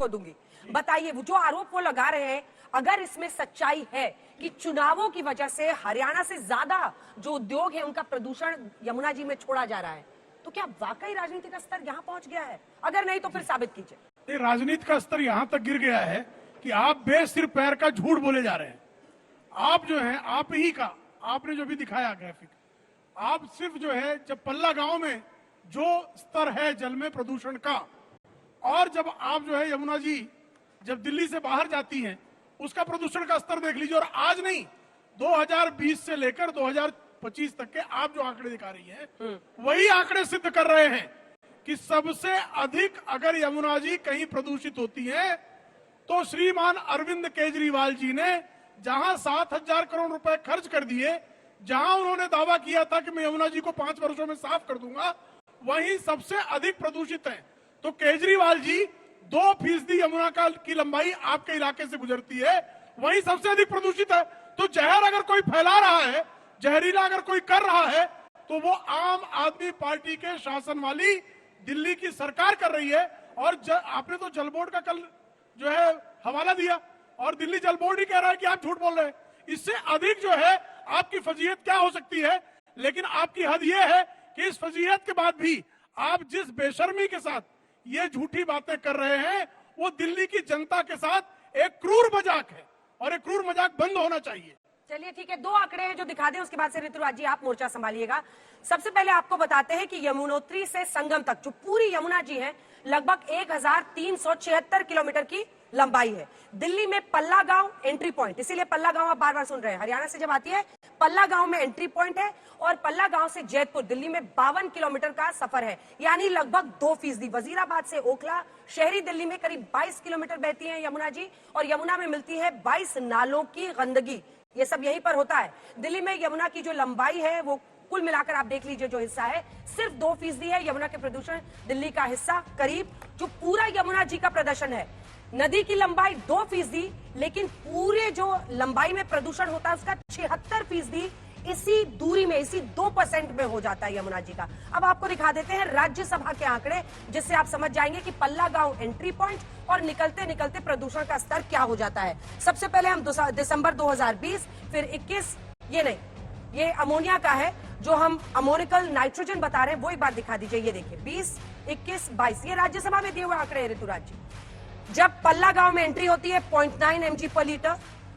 को दूंगी। बताइए, जो आरोप वो लगा रहे हैं, अगर इसमें सच्चाई है कि चुनावों की वजह से हरियाणा से ज्यादा जो उद्योग है उनका प्रदूषण यमुना जी में छोड़ा जा रहा है, तो क्या वाकई राजनीति का स्तर यहाँ पहुंच गया है? अगर नहीं तो फिर साबित कीजिए। राजनीति का स्तर यहाँ तक गिर गया है कि आप बेसिर पैर का झूठ बोले जा रहे हैं। आप जो है, आप ही का, आपने जो भी दिखाया ग्राफिक, आप सिर्फ जो है, जब पल्ला गांव में जो स्तर है जल में प्रदूषण का, और जब आप जो है यमुना जी जब दिल्ली से बाहर जाती हैं उसका प्रदूषण का स्तर देख लीजिए। और आज नहीं, 2020 से लेकर 2025 तक के आप जो आंकड़े दिखा रही हैं, वही आंकड़े सिद्ध कर रहे हैं कि सबसे अधिक अगर यमुना जी कहीं प्रदूषित होती है तो श्रीमान अरविंद केजरीवाल जी ने जहां 7,000 करोड़ रुपए खर्च कर दिए, जहां उन्होंने दावा किया था कि मैं यमुना जी को 5 वर्षों में साफ कर दूंगा, वहीं सबसे अधिक प्रदूषित है। तो केजरीवाल जी 2% यमुना की लंबाई आपके इलाके से गुजरती है, वहीं सबसे अधिक प्रदूषित है। तो जहर अगर कोई फैला रहा है, जहरीला अगर कोई कर रहा है, तो वो आम आदमी पार्टी के शासन वाली दिल्ली की सरकार कर रही है। और आपने तो जल बोर्ड का कल जो है हवाला दिया, और दिल्ली जल बोर्ड ही कह रहा है कि आप झूठ बोल रहे हैं। इससे अधिक जो है आपकी फजीहत क्या हो सकती है? लेकिन आपकी हद यह है कि इस फजीहत के बाद भी आप जिस बेशर्मी के साथ ये झूठी बातें कर रहे हैं, वो दिल्ली की जनता के साथ एक क्रूर मजाक है, और एक क्रूर मजाक बंद होना चाहिए। चलिए ठीक है, 2 आंकड़े हैं जो दिखा दें, उसके बाद से ऋतुराज जी आप मोर्चा संभालिएगा। सबसे पहले आपको बताते हैं कि यमुनोत्री से संगम तक जो पूरी यमुना जी है, लगभग 1376 किलोमीटर की लंबाई है। दिल्ली में पल्ला गांव एंट्री पॉइंट, इसीलिए पल्ला गांव आप बार बार सुन रहे हैं, हरियाणा से जब आती है पल्ला गांव में एंट्री पॉइंट है, और पल्ला गांव से जैतपुर दिल्ली में 52 किलोमीटर का सफर है, यानी लगभग 2%। वजीराबाद से ओखला शहरी दिल्ली में करीब 22 किलोमीटर बहती है यमुना जी, और यमुना में मिलती है 22 नालों की गंदगी। ये सब यहीं पर होता है। दिल्ली में यमुना की जो लंबाई है, वो कुल मिलाकर आप देख लीजिए जो हिस्सा है, सिर्फ 2% है यमुना के प्रदूषण। दिल्ली का हिस्सा करीब जो पूरा यमुना जी का प्रदर्शन है, नदी की लंबाई 2%, लेकिन पूरे जो लंबाई में प्रदूषण होता है उसका 76% इसी दूरी में, इसी 2% में हो जाता है यमुना जी का। अब आपको दिखा देते हैं राज्यसभा के आंकड़े, जिससे आप समझ जाएंगे कि पल्ला गांव एंट्री पॉइंट और निकलते निकलते प्रदूषण का स्तर क्या हो जाता है। सबसे पहले हम दिसंबर 2020, फिर 21, ये नहीं, ये अमोनिया का है, जो हम अमोनिकल नाइट्रोजन बता रहे हैं, वो एक बार दिखा दीजिए। ये देखिए 20, 21, 22, ये राज्यसभा में दिए हुए आंकड़े हैं ऋतुराज जी। जब पल्ला गांव में एंट्री होती है 0.9 mg पर लीटर,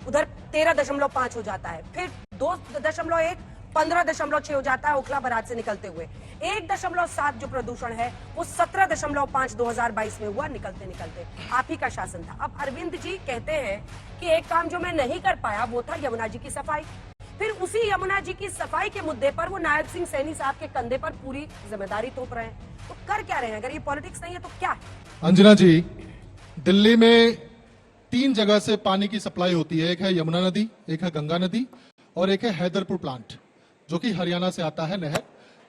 उधर 13.5 हो जाता है, फिर 2.1, 15.6 हो जाता है ओखला बराज से निकलते हुए। 1.7 जो प्रदूषण है वो 17.5 2022 में हुआ निकलते निकलते। आप ही का शासन था। अब अरविंद जी कहते हैं कि एक काम जो मैं नहीं कर पाया वो था यमुना जी की सफाई। फिर उसी यमुना जी की सफाई के मुद्दे पर वो नायब सिंह सैनी साहब के कंधे पर पूरी जिम्मेदारी थोप रहे हैं। तो कर क्या रहे हैं? अगर ये पॉलिटिक्स नहीं है तो क्या है? अंजना जी, दिल्ली में 3 जगह से पानी की सप्लाई होती है। एक है यमुना नदी, एक है गंगा नदी, और एक है हैदरपुर प्लांट जो कि हरियाणा से आता है नहर।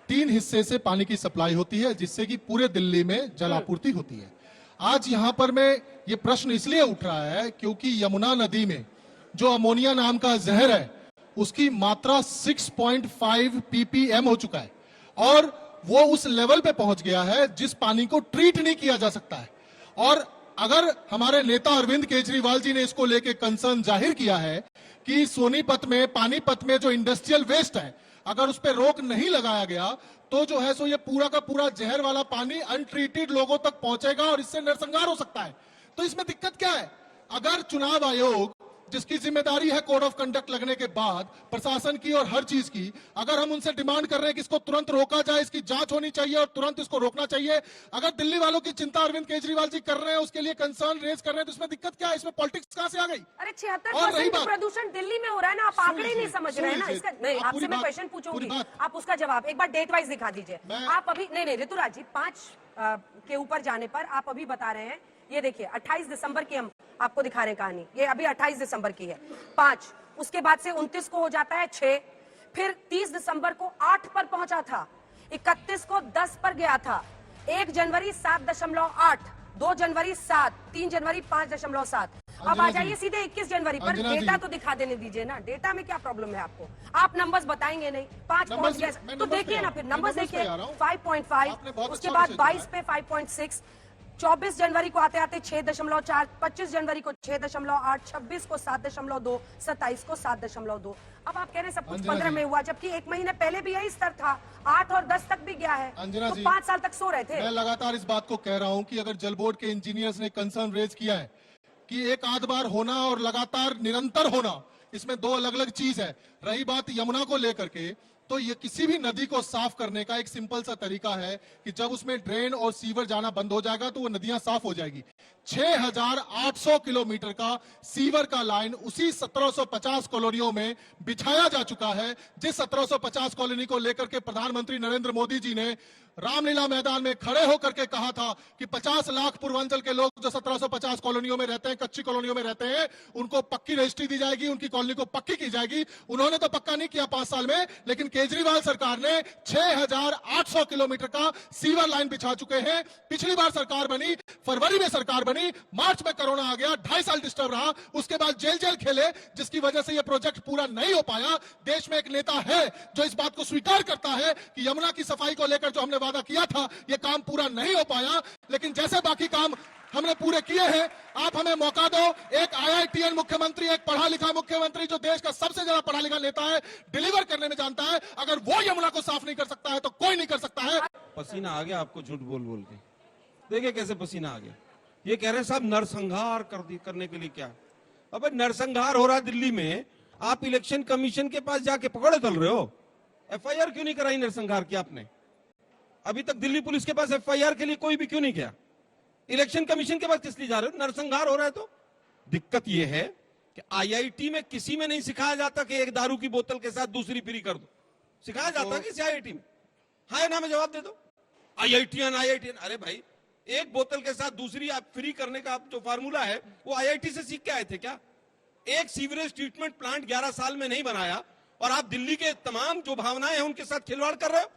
3 हिस्से से पानी की सप्लाई होती है, जिससे कि पूरे दिल्ली में जल आपूर्ति होती है। आज यहाँ पर मैं ये प्रश्न इसलिए उठ रहा है क्योंकि यमुना नदी में जो अमोनिया नाम का जहर है उसकी मात्रा 6.5 ppm हो चुका है, और वो उस लेवल पे पहुंच गया है जिस पानी को ट्रीट नहीं किया जा सकता है। और अगर हमारे नेता अरविंद केजरीवाल जी ने इसको लेके कंसर्न जाहिर किया है कि सोनीपत में, पानीपत में जो इंडस्ट्रियल वेस्ट है, अगर उस पर रोक नहीं लगाया गया तो जो है सो ये पूरा का पूरा जहर वाला पानी अनट्रीटेड लोगों तक पहुंचेगा और इससे नरसंहार हो सकता है। तो इसमें दिक्कत क्या है? अगर चुनाव आयोग, जिसकी जिम्मेदारी है कोड ऑफ कंडक्ट लगने के बाद प्रशासन की और हर चीज की, अगर हम उनसे डिमांड कर रहे हैं कि इसको तुरंत रोका जाए, इसकी जांच होनी चाहिए और तुरंत इसको रोकना चाहिए, अगर दिल्ली वालों की चिंता अरविंद केजरीवाल जी कर रहे हैं, उसके लिए कंसर्न रेज कर रहे हैं, तो इसमें दिक्कत क्या है? इसमें पॉलिटिक्स कहां से आ गई? अरे 76% प्रदूषण दिल्ली में हो रहा है ना, आप आंकड़े नहीं समझ रहे हैं ना। इसका नहीं, आपसे मैं क्वेश्चन पूछूंगी, आप उसका जवाब एक बार डेट वाइज दिखा दीजिए। आप अभी नहीं ऋतुराज जी, 5 के ऊपर जाने पर आप अभी बता रहे हैं, ये देखिए 28 दिसंबर की हम आपको दिखा रहे हैं कहानी, ये अभी 28 दिसंबर की है। 5, उसके बाद से 29 को हो जाता है 6, फिर 30 दिसंबर को 8 पर पहुंचा था, 31 को 10 पर गया था, 1 जनवरी 7.8, 2 जनवरी 7, 3 जनवरी 5.7। अब आ जाइए सीधे 21 जनवरी पर। डेटा तो दिखा देने दीजिए ना, डेटा में क्या प्रॉब्लम है आपको? आप नंबर्स बताएंगे नहीं। 5 पहुंच गया तो देखिए ना, फिर नंबर्स देखिए 5.5, उसके बाद 22 पे 5.6, 24 जनवरी को आते आते 6.4, 25 जनवरी को 6.8, 26 को 7.2, 27 को 7.2। अब आप कह रहे हैं सब कुछ अंजना 15 जी। में हुआ, जबकि एक महीने पहले भी यही स्तर था, 8 और 10 तक भी गया है। अंजना तो जी, 5 साल तक सो रहे थे। मैं लगातार इस बात को कह रहा हूं कि अगर जल बोर्ड के इंजीनियर्स ने कंसर्न रेज किया है कि एक आध बार होना और लगातार निरंतर होना, इसमें दो अलग अलग चीज है। रही बात यमुना को लेकर के, तो ये किसी भी नदी को साफ करने का एक सिंपल सा तरीका है कि जब उसमें ड्रेन और सीवर जाना बंद हो जाएगा तो वो नदियां साफ हो जाएगी। 6,800 किलोमीटर का सीवर का लाइन उसी 1750 कॉलोनियों में बिछाया जा चुका है, जिस 1750 कॉलोनी को लेकर के प्रधानमंत्री नरेंद्र मोदी जी ने रामलीला मैदान में खड़े होकर के कहा था कि 50 लाख पूर्वांचल के लोग जो 1750 कॉलोनियों में रहते हैं, कच्ची कॉलोनियों में रहते हैं, उनको पक्की रजिस्ट्री दी जाएगी, उनकी कॉलोनी को पक्की की जाएगी। उन्होंने तो पक्का नहीं किया 5 साल में, लेकिन केजरीवाल सरकार ने 6,800 किलोमीटर का सीवर लाइन बिछा चुके हैं। पिछली बार सरकार बनी, फरवरी में सरकार बनी, मार्च में कोरोना आ गया, 2.5 साल डिस्टर्ब रहा, उसके बाद जेल जेल खेले, जिसकी वजह से यह प्रोजेक्ट पूरा नहीं हो पाया। देश में एक नेता है जो इस बात को स्वीकार करता है कि यमुना की सफाई को लेकर जो हमने वादा किया था, यह काम पूरा नहीं हो पाया, लेकिन जैसे बाकी काम हमने पूरे किए हैं, आप हमें मौका दो। एक IITN मुख्यमंत्री, एक पढ़ा लिखा मुख्यमंत्री जो देश का सबसे ज्यादा पढ़ा लिखा नेता है, डिलीवर करने में जानता है, अगर वो यमुना को साफ नहीं कर सकता है तो कोई नहीं कर सकता है। पसीना आ गया आपको झूठ बोल बोल के, देखिए कैसे पसीना आ गया। ये कह रहे हैं साहब नरसंहार करने के लिए क्या? अब नरसंहार हो रहा है दिल्ली में, आप इलेक्शन कमीशन के पास जाके पकड़े चल रहे हो। FIR क्यों नहीं कराई नरसंहार की आपने? अभी तक दिल्ली पुलिस के पास FIR के लिए कोई भी क्यों नहीं गया? इलेक्शन कमीशन के पास किस लिए जा रहे हो? नरसंहार हो रहा है तो। दिक्कत यह है कि IIT में किसी में नहीं सिखाया जाता कि एक दारू की बोतल के साथ दूसरी फ्री कर दो। सिखाया जाता है किसी IIT में? हाँ या ना में जवाब दे दो। IITN, अरे भाई एक बोतल के साथ दूसरी आप फ्री करने का जो फार्मूला है वो IIT से सीख के आए थे क्या? एक सीवरेज ट्रीटमेंट प्लांट 11 साल में नहीं बनाया और आप दिल्ली के तमाम जो भावनाएं हैं उनके साथ खिलवाड़ कर रहे हो।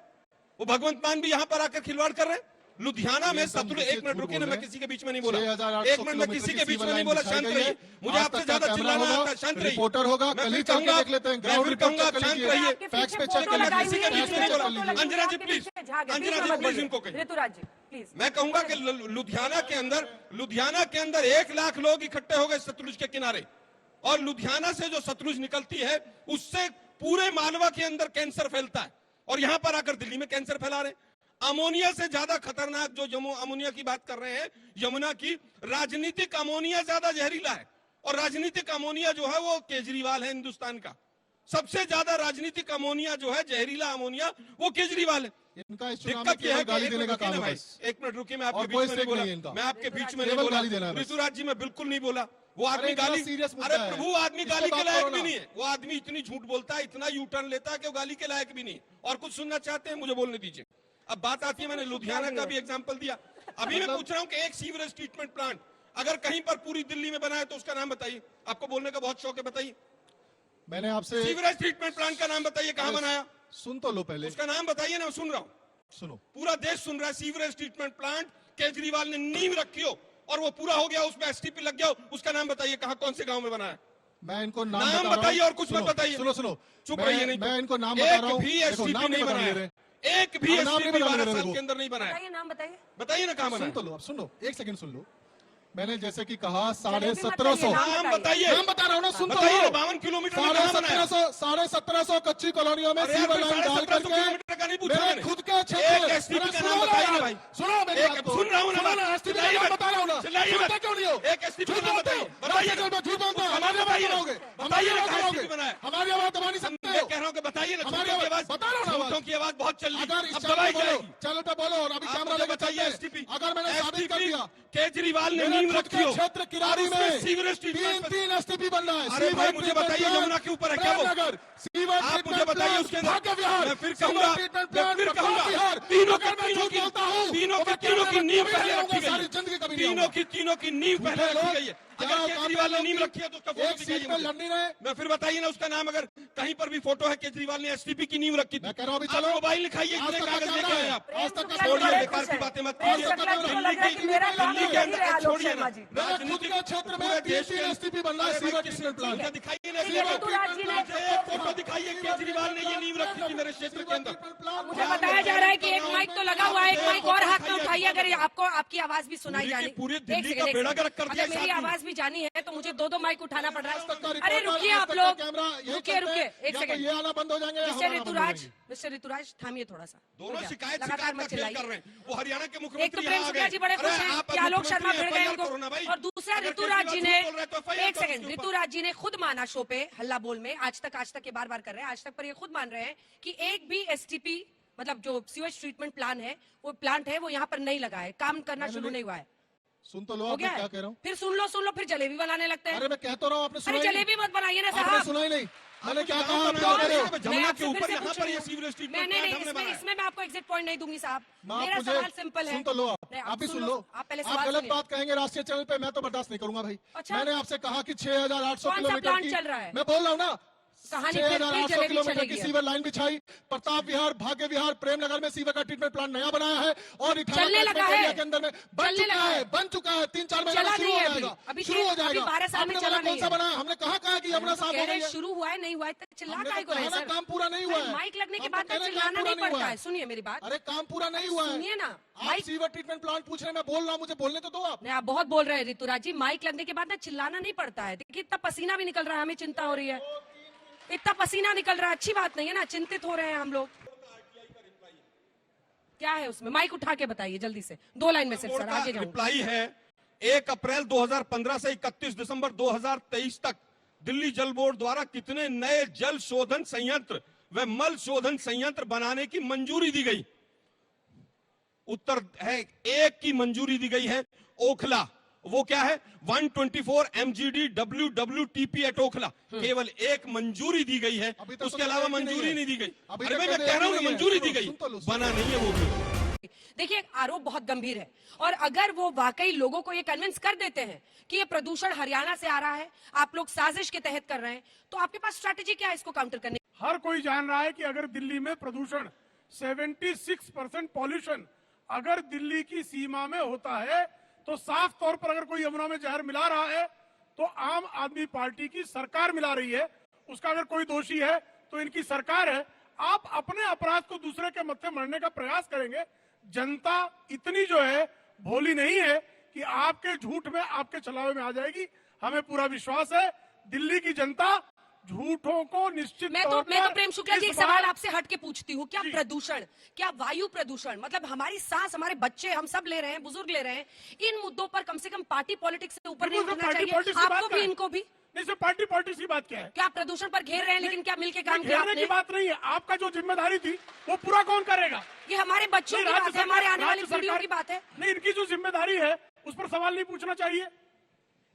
वो भगवंत मान भी यहां पर आकर खिलवाड़ कर रहे हैं। लुधियाना में सतलुज, एक मिनट रुकिए ना, मैं किसी के बीच में नहीं बोला, एक मिनट मैं किसी के बीच में नहीं बोला, शांत रहिए। मुझे आपसे ज्यादा चिल्लाना आता है, शांत रहिए। रिपोर्टर होगा, कल ही चल के देख लेते हैं, ग्राउंड रिपोर्ट कहूंगा चेक कर शांत लीजिए, रहिए। फैक्ट्स पे चेक कर लीजिए, किसी के बीच में नहीं बोला। अंजना जी प्लीज, अंजना जी प्लीज इनको कहिए। ऋतुराज जी प्लीज। मैं कहूंगा कि लुधियाना के अंदर 1 लाख लोग इकट्ठे हो गए सतलुज के किनारे, और लुधियाना से जो सतलुज निकलती है उससे पूरे मालवा के अंदर कैंसर फैलता है, और यहां पर आकर दिल्ली में कैंसर फैला रहे। अमोनिया से ज्यादा खतरनाक जो अमोनिया की बात कर रहे हैं, यमुना की, राजनीतिक अमोनिया ज्यादा जहरीला है। और राजनीतिक अमोनिया जो है वो केजरीवाल है हिंदुस्तान का। सबसे ज्यादा राजनीतिक अमोनिया जो है, जहरीला अमोनिया, वो केजरीवाल है। इनका इस चुनाव में दिक्कत यह है केवल गाली कि देने का काम है बस। एक मिनट रुकिए, मैं आपके और बीच कोई में नहीं स्टेक बोला, नहीं है इनका। मैं आपके बीच में केवल नहीं गाली देना बोला। है बस। ऋतुराज जी मैं बिल्कुल नहीं बोला। वो आदमी अरे इतना गाली, serious मुद्दा अरे है। प्रभु, आदमी इस पे गाली के बात लायक करो भी ना। नहीं है। वो आदमी इतनी झूठ बोलता है, इतना यू टर्न लेता है कि वो गाली के लायक भी नहीं है। और कुछ सुनना चाहते हैं, मुझे बोलने दीजिए। अब बात आती है, मैंने लुधियाना का भी एग्जाम्पल दिया। अभी मैं पूछ रहा हूँ कि एक सीवरेज ट्रीटमेंट प्लांट अगर कहीं पर पूरी दिल्ली में बना है तो उसका नाम बताइए। आपको बोलने का बहुत शौक है, बताइए। मैंने आपसे सीवरेज ट्रीटमेंट प्लांट का नाम बताइए, कहां बनाया? सुन तो लो पहले, उसका नाम बताइए ना, सुन रहा हूं। सुनो। पूरा देश सुन रहा है। सीवरेज ट्रीटमेंट प्लांट केजरीवाल ने नींव रखी हो और वो पूरा हो गया, उसमें STP लग गया हो, उसका नाम बताइए, कहां, कौन से गांव में बना है? मैं इनको नाम बता रहा हूं। बताइए और कुछ मत सुनो, बताइए। सुनो सुनो, चुप रहिए, नहीं मैं तो। इनको नाम बता रहा हूं। एक भी देखो, STP नाम नहीं बता बनाया, रहे। एक भी अब नाम नहीं STP बता 12 रहे साल मेरे के अंदर नहीं बनाया। बताइए, नाम बताइए। बताइए ना कहां सुन बनाया। तो लो, अब सुनो, एक सेकंड सुन लो। मैंने जैसे कि कहा जलेबी मत 1750, खाइए, नाम बताइए। नाम बता रहा हूं ना, सुन तो बताइए ना, लो। 52 किलोमीटर में कहां बनाया? 1750 कच्ची कॉलोनियों में अरे यार, सीवर लाइन डाल 1750 करके किलोमीटर का नहीं पूछा मेरे मैंने। खुद के क्षेत्र, एक STP का नाम बताइए ना भाई। सुनो मेरी एक बात को। सुन रहा हूं ना, सुनो ना, STP का चिल्लाइए नाम मत। बता रहा हूं ना। चिल्लाइए मत। सुनते क्यों नहीं हो? एक STP झूठ का नाम बोलते हो। बताइए। बताइए राज्य में झूठ बोलते हो। उसका नाम हमारी आवाज बताइए ना। दबाओगे, बताइए हमारी ना, आवाज कहाँ दबाओगे, STP बनाया? हमारी आवाज दबा नहीं सकते मैं हो। कह रहा हूं कि बताइए ना। हमारी झूठों की आवाज बता रहा हूं ना, आवाज। झूठों की आवाज बहुत चल रही अगर है, इस अब चैनल दबाई पे बोलो, जाएगी। चैनल पे बोलो और अभी आप कैमरा मुझे लेके बताइए चलते हैं। STP, अगर मैंने साबित कर दिया, केजरीवाल ने मेरे नींव खुद रखी के हो क्षेत्र किरारी और उसमें में सीवरेज ट्रीटमेंट 3 STP बन रहा है। अरे भाई, सीवर मुझे ट्रीटमेंट बताइए, प्लांट, यमुना के ऊपर है क्या वो? प्रेमनगर, सीवर आप ट्रीटमेंट मुझे बताइए प्लांट, उसके अंदर। भाग्य विहार, मैं फिर सीवर कहूंगा, ट्रीटमेंट मैं प्लांट, फिर प्रभात कहूंगा, विहार। तीनों अगर मैं झूठ बोलता हूं, तीनों तो की मैं तीनों की नींव कभी पहले नहीं रखी आऊंगा, गई सारी जिंदगी कभी है। नहीं आऊंगा। तीनों की नींव पहले झूठे रखी लोग, गई है। क्या अगर केजरीवाल ने नींव रखी है तो उसका फोटो एक सीट दिखाइए पे मुझे। लड़ नहीं रहे। मैं फिर बताइए ना उसका नाम, अगर कहीं पर भी फोटो है केजरीवाल ने STP की नींव रखी थी। मैं कह रहा हूं, अभी आप चलो। मोबाइल निकाइए, आज इतने तक कागज क्या लेके रहा आए है? आप। आज तक प्रेम छोड़िए, शुक्ला बेकार खुश की है। बातें मत प्रेम कीजिए। शुक्ला जी को लग रहा है कि मेरा काम दिल्ली के कर ही अंदर रहे हैं आलोक छोड़िए शर्मा ना। जी। मेरे खुद के क्षेत्र में पूरे देश 3 के STP बन रहा है, सीवर ट्रीटमेंट प्लांट। दिखाइए ना, ठीक है, ऋतुराज जी ने फोटो दिखाइए, केजरीवाल ने ये नींव रखी थी मेरे क्षेत्र के अंदर। मुझे बताया जा रहा है कि एक माइक माइक तो लगा हुआ है, एक माइक और हाथ में उठाइए अगर आपको आपकी आवाज भी सुनाई जानी। पूरी दिल्ली का बेड़ा गर्क कर दिया अगर मेरी इस आदमी ने। आवाज भी जानी है तो मुझे दो माइक उठाना पड़ रहा आज तक का है। रिपोर्टर, अरे रुकिए आज आप तक का लोग, कैमरा यही रुकिए करते रुकिए हैं, एक या तो सेकंड। ये आना बंद हो जाएंगे या हम आना बंद हो जाएंगे। मिस्टर ऋतुराज थामिए थोड़ा सा। दोनों शिकायत लगातार शिकायत मत का खेल चिल्लाइए। कर रहे हैं। वो हरियाणा के एक तो मुख्यमंत्री प्रेम यहाँ आ शुक्ला गए। जी बड़े खुश अरे हैं आप कि आलोक शर्मा मुख्यमंत्री भिड़ गए FIR करो ना उनको, भाई। और दूसरा अगर ऋतुराज जी ने केजरीवाल बोल रहे हैं तो FIR एक करो सेकंड, उसके ऊपर। ऋतुराज जी ने खुद माना शो पे हल्ला बोल में, आज तक के बार कर रहे हैं, आज तक पर ये खुद मान रहे हैं कि एक भी एसटीपी मतलब जो सीवेज ट्रीटमेंट प्लान है वो प्लांट है वो यहाँ पर नहीं लगा है, काम करना शुरू नहीं हुआ है। सुन तो लो हो आप गया मैं क्या है? कह रहा हूँ। फिर सुन लो फिर जलेबी बनाने लगते हैं। अरे मैं कह तो रहा हूँ, आपने अरे सुना ही नहीं। जलेबी मत बनाइए ना आपने साहब। सुना ही नहीं। मैंने क्या कहा कहा, आप तो क्या मैं कह रहे हो। आपसे मैं जमुना आपसे के फिर ऊपर से यहाँ पूछ पर रही ये हूँ। सीवरेज ट्रीटमेंट नहीं, प्लांट हमने बनाया। इसमें मैं आपको एग्जिट पॉइंट नहीं दूंगी साहब। मैं मेरा मुझे सवाल सिंपल है। सुन तो लो नहीं, आप भी सुन लो। आप पहले आप सवाल गलत सुनिए। बात कहेंगे राष्ट्रीय चैनल पे, मैं तो बर्दाश्त नहीं करूंगा भाई। अच्छा। मैंने आपसे कहा कि 6,800 कौन सा किलोमीटर प्लांट की, चल रहा है? मैं बोल रहा हूँ ना, कहानी फिर 6,800 जलेबी किलोमीटर की चलेगी। सीवर लाइन बिछाई, प्रताप विहार, भाग्य विहार, प्रेमनगर में सीवर का ट्रीटमेंट प्लांट नया बनाया है और चलने लगा है। एरिया के अंदर में बन चुका है 3-4 महीने चला में शुरू नहीं हो है जाएगा। अभी शुरू हो जाएगा। 12 साल में आपने चला बोला कौन नहीं सा है। बनाया, हमने कहा कि यमुना साफ कह हो रहे गई है। शुरू हुआ है नहीं हुआ है, चिल्ला हमने काहे तो को रहे कहा हैं ना सर? काम पूरा नहीं हुआ है। माइक लगने के हम तो बाद कह रहे हैं चिल्लाना काम नहीं पूरा पड़ता हुआ है। सुनिए मेरी बात, अरे काम पूरा नहीं हुआ है। सुनिए ना, आप माइक सीवर ट्रीटमेंट प्लांट पूछ रहे हैं, मैं बोल रहा हूँ, मुझे बोलने तो दो आप। नहीं, आप बहुत बोल रहे हैं ऋतुराज जी। माइक लगने के बाद ना चिल्लाना नहीं पड़ता है। देखिए इतना पसीना भी निकल रहा है, हमें चिंता हो रही है। इतना पसीना निकल रहा है, अच्छी बात नहीं है ना, चिंतित हो रहे हैं हम लोग। क्या है उसमें, माइक उठा के बताइए जल्दी से, 2 लाइन में सिर्फ सर, आगे जाऊँ। रिप्लाई है 1 अप्रैल 2015 से 31 दिसंबर 2023 तक दिल्ली जल बोर्ड द्वारा कितने नए जल शोधन संयंत्र व मल शोधन संयंत्र बनाने की मंजूरी दी गई? उत्तर है 1 की मंजूरी दी गई है, ओखला। वो क्या है? 124 MGD WWTP एट ओखला। केवल 1 मंजूरी दी गई है, अभी तक तो उसके अलावा एक भी नहीं मंजूरी है। नहीं दी गई। अभी अरे तक मैं तो कह रहा हूं एक भी ना, नहीं है। मंजूरी दी गई, सुन तो लो। बना नहीं है वो भी। देखिए आरोप बहुत गंभीर है और अगर वो वाकई लोगों को ये कन्विंस कर देते हैं कि ये प्रदूषण हरियाणा से आ रहा है, आप लोग साजिश के तहत कर रहे हैं, तो आपके पास स्ट्रैटेजी क्या है इसको काउंटर करने? हर कोई जान रहा है कि अगर दिल्ली में प्रदूषण 76% पॉल्यूशन अगर दिल्ली की सीमा में होता है तो साफ तौर पर अगर कोई यमुना में जहर मिला रहा है तो आम आदमी पार्टी की सरकार मिला रही है। उसका अगर कोई दोषी है तो इनकी सरकार है। आप अपने अपराध को दूसरे के मत्थे मरने का प्रयास करेंगे। जनता इतनी जो है भोली नहीं है कि आपके झूठ में, आपके छलावे में आ जाएगी। हमें पूरा विश्वास है दिल्ली की जनता झूठों को निश्चित मैं तो प्रेम शुक्ला जी एक सवाल आपसे हट के पूछती हूँ, क्या प्रदूषण, क्या वायु प्रदूषण, मतलब हमारी सांस, हमारे बच्चे, हम सब ले रहे हैं, बुजुर्ग ले रहे हैं, इन मुद्दों पर कम से कम पार्टी पॉलिटिक्स से ऊपर नहीं उठना चाहिए? आपको भी इनको भी नहीं सर, पार्टी पॉलिटिक्स की बात क्या है? क्या प्रदूषण पर घेर रहे हैं, लेकिन क्या मिलके काम किया घेरने की आपने? बात नहीं है। आपका जो जिम्मेदारी थी वो पूरा कौन करेगा? ये हमारे बच्चों की बात है, हमारे आने वाली पीढ़ियों की बात है। नहीं, इनकी जो जिम्मेदारी है उस पर सवाल नहीं पूछना चाहिए।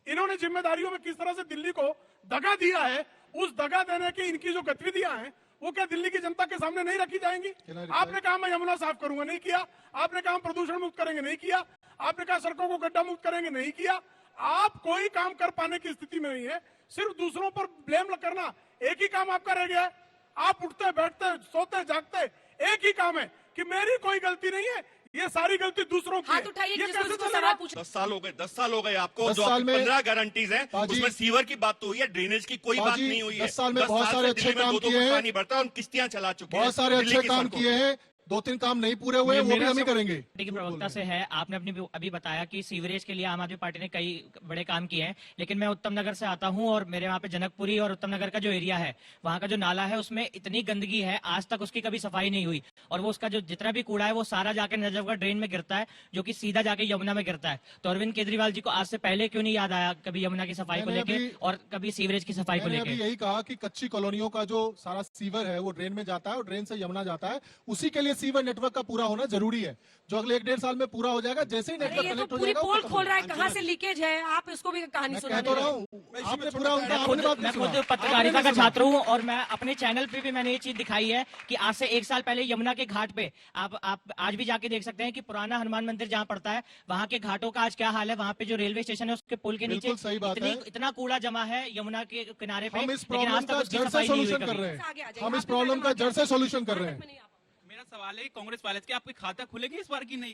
इन्होंने जिम्मेदारियों में किस तरह से दिल्ली को दगा दिया है, उस दगा देने की इनकी जो गतिविधियां हैं वो क्या दिल्ली की जनता के सामने नहीं रखी जाएंगी? आपने कहा मैं यमुना साफ करूंगा, नहीं किया। आपने कहा हम प्रदूषण मुक्त करेंगे, नहीं किया। आपने कहा सड़कों को गड्ढा मुक्त करेंगे, नहीं किया। आप कोई काम कर पाने की स्थिति में नहीं है, सिर्फ दूसरों पर ब्लेम करना एक ही काम आपका रह गया है। आप उठते बैठते सोते जागते एक ही काम है कि मेरी कोई गलती नहीं है, ये सारी गलती दूसरों की है। हाथ उठाइए ये जिसको कैसे जिसको चलेगा? सवाल पूछ 10 साल हो गए, 10 साल हो गए आपको। 10 जो साल आपकी में 15 गारंटीज हैं, बाजी, उसमें सीवर की बात तो हुई है, ड्रेनेज की कोई बात बाजी, नहीं हुई है। 10 साल में बहुत सारे से अच्छे दिल्ली में काम 2-2 किए फुट हैं। पानी बढ़ता है, हम किश्तियां चला चुके हैं बहुत सारे दिल्ली अच्छे की काम सड़कों किए पे। हैं, 2-3 काम नहीं पूरे हुए, वो भी हम ही करेंगे। पार्टी के प्रवक्ता से है, आपने अपनी अभी बताया कि सीवरेज के लिए आम आदमी पार्टी ने कई बड़े काम किए हैं, लेकिन मैं उत्तम नगर से आता हूं और मेरे वहाँ पे जनकपुरी और उत्तम नगर का जो एरिया है, वहाँ का जो नाला है उसमें इतनी गंदगी है, आज तक उसकी कभी सफाई नहीं हुई और वो उसका जो जितना भी कूड़ा है वो सारा जाके नजफगढ़ ड्रेन में गिरता है, जो कि सीधा जाके यमुना में गिरता है। तो अरविंद केजरीवाल जी को आज से पहले क्यों नहीं याद आया कभी यमुना की सफाई को मैंने लेके अभी- और कभी सीवरेज की सफाई को मैंने अभी लेके? यही कहा कि कच्ची कॉलोनियों का जो सारा सीवर है वो ड्रेन में जाता है और ड्रेन से यमुना जाता है, उसी के लिए सीवर नेटवर्क का पूरा होना जरूरी है, जो अगले 1-1.5 साल में पूरा हो जाएगा। जैसे ही अरे नेटवर्क ये तो कनेक्ट हो पूरी जाएगा पोल वो खोल रहा है, खत्म कहाँ से लीकेज है, आप इसको भी कहानी मैं सुना कह दे तो रहे रहा हैं। हूँ, आपने पूरा उनका आपने बात मैं नहीं खुद सुना। पत्रकारिता आपने का नहीं सुना। छात्र हूँ और मैं अपने चैनल पे भी मैंने ये चीज दिखाई है कि आज से 1 साल पहले यमुना के घाट पे आप आज भी जाके देख सकते हैं कि पुराना हनुमान मंदिर जहाँ पड़ता है वहाँ के घाटों का आज क्या हाल है। वहाँ पे जो रेलवे स्टेशन है उसके पुल के नीचे बिल्कुल सही बात है। इतना कूड़ा जमा है यमुना के किनारे पे, हम इस लेकिन प्रॉब्लम आज तक का उसकी जड़ से सफाई नहीं हुई सोल्यूशन कर कभी। रहे आगे आ हैं। जाइए, हम इस आप भी प्रॉब्लम मैडम का आगे जड़ से आइए। सोल्यूशन कर रहे हैं। मेरा सवाल है कांग्रेस वाले से, आपकी खाता खुलेगी इस बार की नहीं?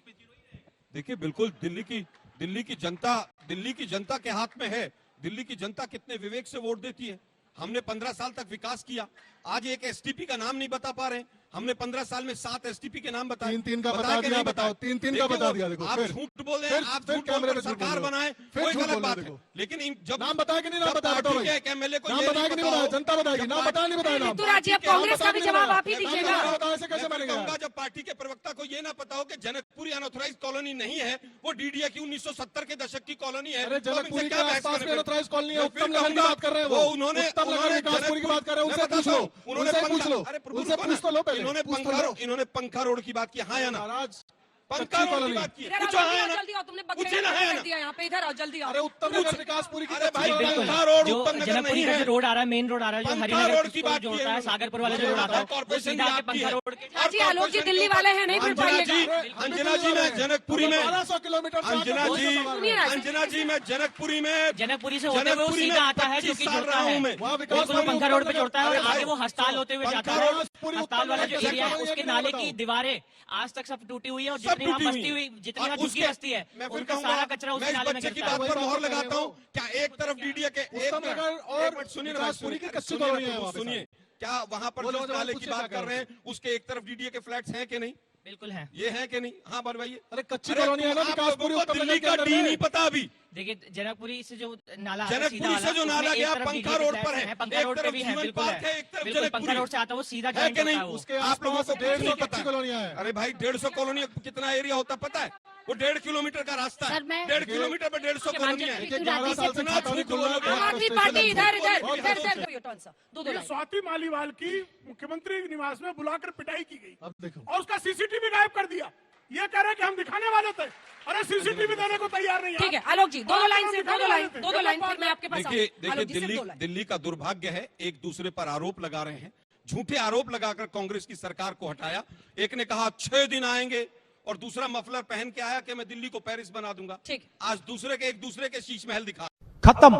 देखिए बिल्कुल दिल्ली की जनता के हाथ में है। दिल्ली की जनता कितने विवेक से वोट देती है। हमने 15 साल तक विकास किया, आज एक एसटीपी का नाम नहीं बता पा रहे हैं। हमने 15 साल में 7 एसटीपी के नाम बताए। 3-3 का बताया बता कि दिया, नहीं बताओ, बताया? 3-3 का देखिए, बता दिया, देखो, आप फिर- झूठ बोल रहे फिर- हैं, आप फिर झूठ कैमरे बोलकर पे झूठ सरकार बोल रहे हो। बनाए, फिर कोई झूठ गलत बोल रहे बात हो, है। देखो। लेकिन जब नाम बताया कि नहीं, नाम जब बताया, बताओ पार्टी भाई। के एक एमएलए को नाम ये बताया कि नहीं बताओ- बताया? जनता बताएगी, नाम बताया नहीं बताया नाम? ऋतुराज जी, अब नाम कांग्रेस का बताया भी कि नहीं जवाब बताया? आप ही नाम दीजिएगा। नहीं बताया, ऐसे कैसे मैं फिर मानेंगे कहूंगा, आप? जब पार्टी के प्रवक्ता को ये ना पता हो कि जनकपुरी अनऑथराइज कॉलोनी नहीं है, वो डीडीए की 1970 के दशक की कॉलोनी है, अरे तो हम जनकपुरी इनसे के क्या बहस आसपास में करें? अनऑथराइज कॉलोनी है, मैं फिर उत्तम नगर की कहूंगा, बात कर रहे हैं वो उन्होंने उत्तम नगर विकासपुरी की बात कर रहे हैं, मैं उनसे पूछ बताता लो, हूं, उन्होंने उनसे पूछ लो, अरे प्रभु उनसे को पूछ तो लो पहले, इन्होंने पूछ तो लो। इन्होंने पंखा रोड की बात की, हाँ या ना? महाराज पंखा कच्ची रोड की कॉलोनी। बात की, इधर पूछो आओ, हाँ या जल्दी आओ, ना? जल्दी आओ, तुमने पूछे ना, बकरे हाँ या कर ना? दिया यहाँ पे, इधर आओ, जल्दी आओ। अरे उत्तम नगर विकासपुरी की अरे कच्ची भाई, कॉलोनी है। पंखा रोड जो उत्तम नगर जनकपुरी नहीं का है। जो रोड आ रहा है, मेन रोड आ रहा है, जो पंखा हरिनगर रोड की को बात जोड़ता की है, है। सागरपुर वाला जो मुझे रोड आता है, बताओ, वो कॉर्पोरेशन सीधा की के बात की पंखा है। रोड के हाँ जी, आलोक जी, दिल्ली वाले हैं, नहीं फिर अंजना पाइएगा। जी, अंजना जी, मैं जनकपुरी में 1200 किलोमीटर से आगे अंजना बहुत जी, सा सवाल सुनिए है। ना। अंजना जी, मैं जनकपुरी में जनकपुरी से होते हुए वो सीधा आता है, जो कि 25 साल जुड़ता रहा है, हूं मैं। वहाँ विकास बिल्कुल वो पंखा रोड पे जोड़ता है, और अरे भाई, आगे वो हस्ताल होते हुए जाता पंखा है। रोड पूरी हस्ताल वाला जो उत्तर एरिया है, नगर उसके की नाले बताओ। की दीवारें आज तक सब टूटी हुई है, और सब जितनी वहाँ टूटी बस्ती हुई, हुई जितनी वहाँ और झुग्गी उसके- बस्ती है, मैं फिर उनका कहूंगा, सारा कचरा उस मैं इस नाले में बच्चे की गिरता बात है। पर मोहर वही बात लगाता कर हूँ। क्या एक तरफ डीडीए के उत्तम नगर और सुनिए ना, विकासपुरी की कच्ची सुनिए ना, कॉलोनी है प्रभु, वहाँ पे सुनिए, क्या वहाँ पर वो जो लोग नाले पूछे की बात क्या कर रहे हैं, उसके एक तरफ डीडीए के फ्लैट्स हैं कि नहीं? बिल्कुल है। ये है कि नहीं? हाँ बनवाइए। अरे कच्ची अरे कॉलोनी है ना आप विकासपुरी लोगों को उत्तम नगर दिल्ली के का अंदर डी में। नहीं पता अभी। देखिए जनकपुरी से जो नाला आता है, जनकपुरी सीधा से वाला, जो नाला उसमें एक गया तरफ पंखा डीजे रोड के पर फ्लैट्स है, हैं, पंखा एक रोड पे तरफ भी है, जीवन बिल्कुल पार्क है, है, एक तरफ बिल्कुल पंखा जनकपुरी रोड से आता है, वो सीधा है ज्वाइन कि होता नहीं? है वो। उसके आप लोगों को आसपास 150 नहीं कच्ची पता। कॉलोनियां हैं। अरे भाई 150 कॉलोनी कितना एरिया होता पता है? वो 1.5 किलोमीटर का रास्ता है। सर, मैं- 1.5 किलोमीटर पे 150 कॉलोनी है। देखिए 11 साल से इतना खाता झूठ नहीं खुल रहा बोलोगे। है। आम आदमी पार्टी इधर इधर इधर इधर इधर टर्न सर, दो ये लाइन। स्वाति मालीवाल की मुख्यमंत्री निवास में बुलाकर पिटाई की गई अब देखो और उसका सीसीटीवी गायब कर दिया। ये कह रहे हैं कि हम दिखाने वाले थे, अरे सीसीटीवी देने को तैयार नहीं। ठीक है आलोक जी, दो लाइन से, दो लाइन, दो लाइन, फिर मैं आपके पास देखिए आऊं। आलोक जी, सिर्फ दिल्ली दो लाइन। दिल्ली का दुर्भाग्य है, एक दूसरे पर आरोप लगा रहे हैं, झूठे आरोप लगाकर कांग्रेस की सरकार को हटाया। एक ने कहा 6 दिन आएंगे और दूसरा मफलर पहन के आया कि मैं दिल्ली को पेरिस बना दूंगा। ठीक। आज दूसरे के एक दूसरे के शीश महल दिखा। खत्म।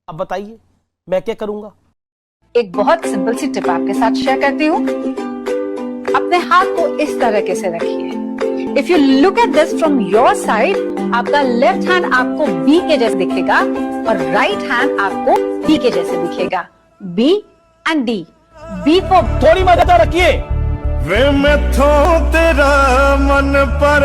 अब बताइए मैं क्या करूंगा? एक बहुत सिंपल सी टिप आपके साथ शेयर करती हूँ। अपने हाथ को इस तरह से रखिए। If you look at this from your side, आपका लेफ्ट हैंड आपको बी के जैसे दिखेगा और राइट हैंड आपको डी के जैसे दिखेगा। B and D. B for थोड़ी मदद रखिए। वे मैथों तेरा मन पर